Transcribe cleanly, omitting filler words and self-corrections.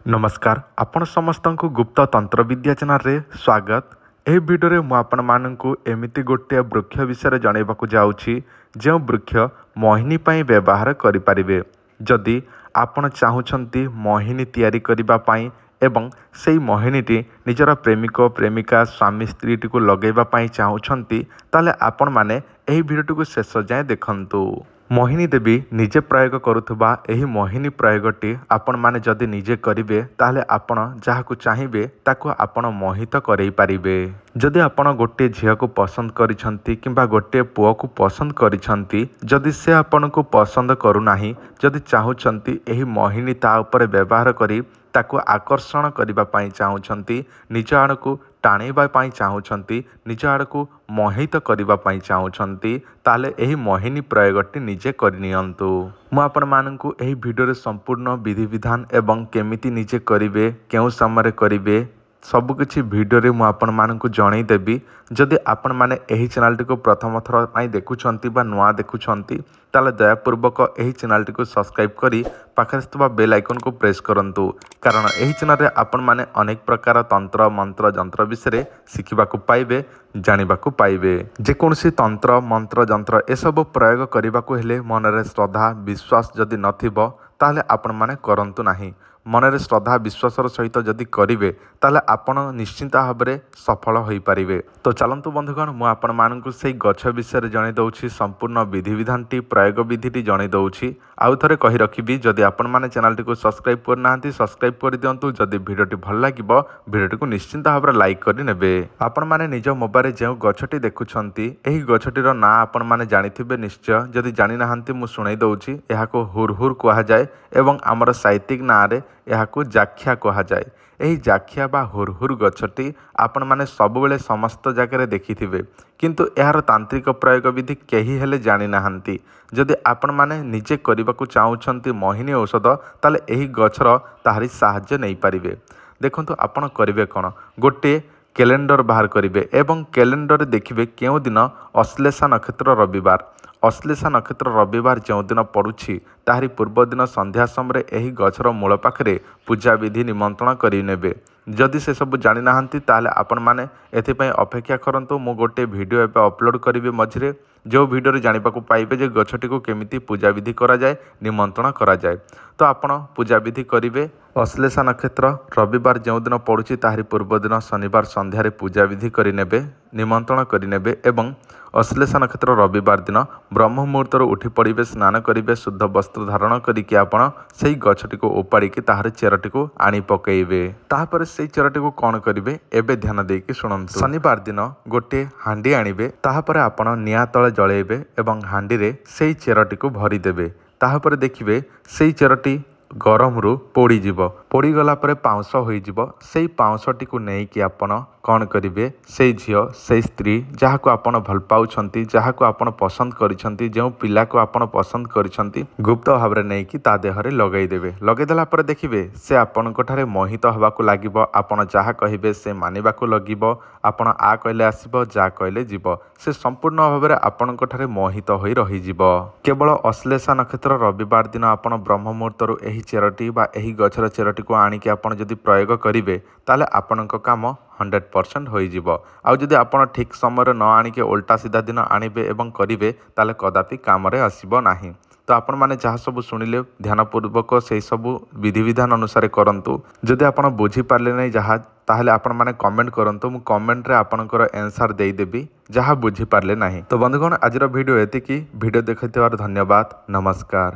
नमस्कार आपण समस्त को गुप्त तंत्र विद्या चैनल रे स्वागत। एही वीडियो रे मु आपण माननकु एमिति गोटे वृक्ष विषय जानिबाकु जाउछि जो वृक्ष मोहिनी पई व्यवहार करि परिबे। जदि आपण चाहुछंती मोहिनी तयारी करिबा पई एवं सेई मोहिनीटी निजर प्रेमिक प्रेमिका स्वामी स्त्रीटी को लगेबा पई चाहुछंती ताले आपण माने एही वीडियोटी को शेष जाए देखंतु। मोहिनी देवी निजे प्रयोग करुथुबा एही मोहिनी प्रयोगटी आपण माने जदि निजे करिवे ताहले आपण जाहाकु चाहिबे ताकु आपण मोहित करई पारिबे। जदि आपण गोटे झिया को पसंद करिसंती किंबा गोटे पुओ को पसंद करिसंती जदि से आपण को पसंद करू नाही जदि चाहुचंती एही मोहिनी ता ऊपर व्यवहार करी ताकु आकर्षण करिबा पई चाहुचंती निज आड़कू टाणीबा पई चाहुचंती निज आड़कू मोहित करिबा पई चाहुचंती ताले एही मोहिनी प्रयोगटी निजे करनियंतु। मु आपण माननकु एही वीडियो रे संपूर्ण विधि विधान एवं केमिति निजे करिवे केउ समय करिवे सबकिछि वीडियो रे मु आपण माननकु जणै देबी। जदि आपण माने एही चैनल टी को प्रथम थर पई देखुछंती बा नुआ देखुछंती ताले दयापूर्वक एही चैनल टी को सब्सक्राइब करी पाखरे थिबा बेल आइकन को प्रेस करंतु कारण एही चैनल रे आपण माने अनेक प्रकार तंत्र मंत्र जंत्र विषय शिखिबाकु पाइबे जानिबाकु पाइबे। जे कोनसी तंत्र मंत्र जंत्र ए सब प्रयोग करिबाकु हेले मनरे श्रद्धा विश्वास जदि नथिबो ताले आपण माने करंतु नाही। मनरे श्रद्धा विश्वासर सहित जदि करिवे ताले आपण निश्चिंत भाबरे सफल होई पारिबे। तो चलंतु बंधुगण मु आपण माननकु सेई गछ विषय जणे दउछि संपूर्ण विधि विधानटी प्रयोग विधिटी जणे दउछि। आउ थरे कहि रखिबी जदि आपण माने चैनल टी को सब्सक्राइब करनांती सब्सक्राइब कर दियंतु। जदि वीडियोटी भल लागिबो वीडियोटी को निश्चिंत भाबरे लाइक करि नेबे। आपण माने निज मोबाइल रे जेउ गछटी देखुछंती एही गछटीर ना आपण माने जानिथिबे निश्चय। जदि जानि नाहंती मु सुणाई दउछि एहाको हुरहुर कहा जाय एवं हमर साहित्यिक ना रे एहाको जाख्या कहा जाय। एही जाख्या बा हुरहुर गछटी आपण माने सब बेले समस्त जगह देखिथिबे किंतु एहार तांत्रिक प्रयोग विधि केही हेले जानि नाहंती। जदि आपण माने निजे करिबाकू चाहुछंती मोहिनी औषध ताले एही गछर ताहारी साहाय्य नै पारिबे। देखंतु आपण करिवे कोन गोटे कैलेंडर बाहर करिवे एवं कैलेंडर देखिवे केउ दिन अश्लेषा नक्षत्र रविवार अश्लेषा नक्षत्र रविवार जो दिन पड़ुछि ताहारी पूर्व दिन संध्या समय एही गछर मूल पाखरे पूजा विधि निमंत्रण करिनेबे। जदि से सब जानि नाहंती ताले आपण माने एथिपई अपेक्षा करंतु मु गोटे वीडियो एबे अपलोड करिवे मझिरे जो वीडियो रे जानिबाकू पाइबे जे गछटी को केमिति पूजा विधि करा जाय निमंत्रण करा जाय। तो आपण पूजा विधि करिवे अश्लेषा नक्षत्र रविवार जो दिन पड़ुछि ताहारी पूर्व दिन शनिवार संध्यारे पूजा विधि करिनेबे निमंत्रण करिनेबे एवं अश्लेषा नक्षत्र रविवार दिन ब्रह्म मुहूर्त उठी पड़े स्नान करेंगे शुद्ध वस्त्र धारण करके आपण से गछटी को उपाड़ी ताहार चेरटी को आनी पकईबे। तापर से चेरटी को कौन करेंगे एबे ध्यान देकी शुणु। शनिवार दिन गोटे हांडी आनिबे ताहापर आपण निया तले जळेबे एवं हांडी रे से चेरटी को भरीदेबे। ताहापर देखिबे से चेरटी गरम रु पोड़ी जीवो पोड़ी गला परे पाउंस होई जीवो। सेई पाउंसटी को नेकी आपण कौन करिवे से झियो से स्त्री जहाँ को आपण भल पाउछंती जहाँ को आपण पसंद करिसंती जो पिला को आपण पसंद करिसंती गुप्त भाव रे नेकी ता देहरे लगई देबे। लगई देला पर देखिबे से आपण कोठारे मोहित हवा को लागिबो। आपण जहाँ कहिबे से मानिबा को लगिबो। आपण आ कहले आसीबो जा कहले जीवो से संपूर्ण भाव रे आपण कोठारे मोहित होई रही जीवो। केवल अश्लेषा नक्षत्र रविवार दिन आपण ब्रह्म मुहूर्त रु एही चेरटी बा एही गछर चेरटी को आनिके आपण जदि प्रयोग करिवे ताले आपणक काम 100% होई जीवो। आउ जदि आपण ठीक समय न आनिके उल्टा सीधा दिन आनिबे एवं करिवे ताले कदापि काम रे आसीबो नाही। तो आपण माने जहाँ सब शुणिले ध्यानपूर्वक से सब विधि विधान अनुसार करंतु। जदि आपण बुझी पारले नै जहाँ ताहले आपण माने कमेंट करंतु मु कमेंट रे आपणकर आंसर देई देबी जहाँ बुझी पारले नाही। तो बंधुगण आजिर वीडियो एतिकी वीडियो देखैथिबार धन्यवाद नमस्कार।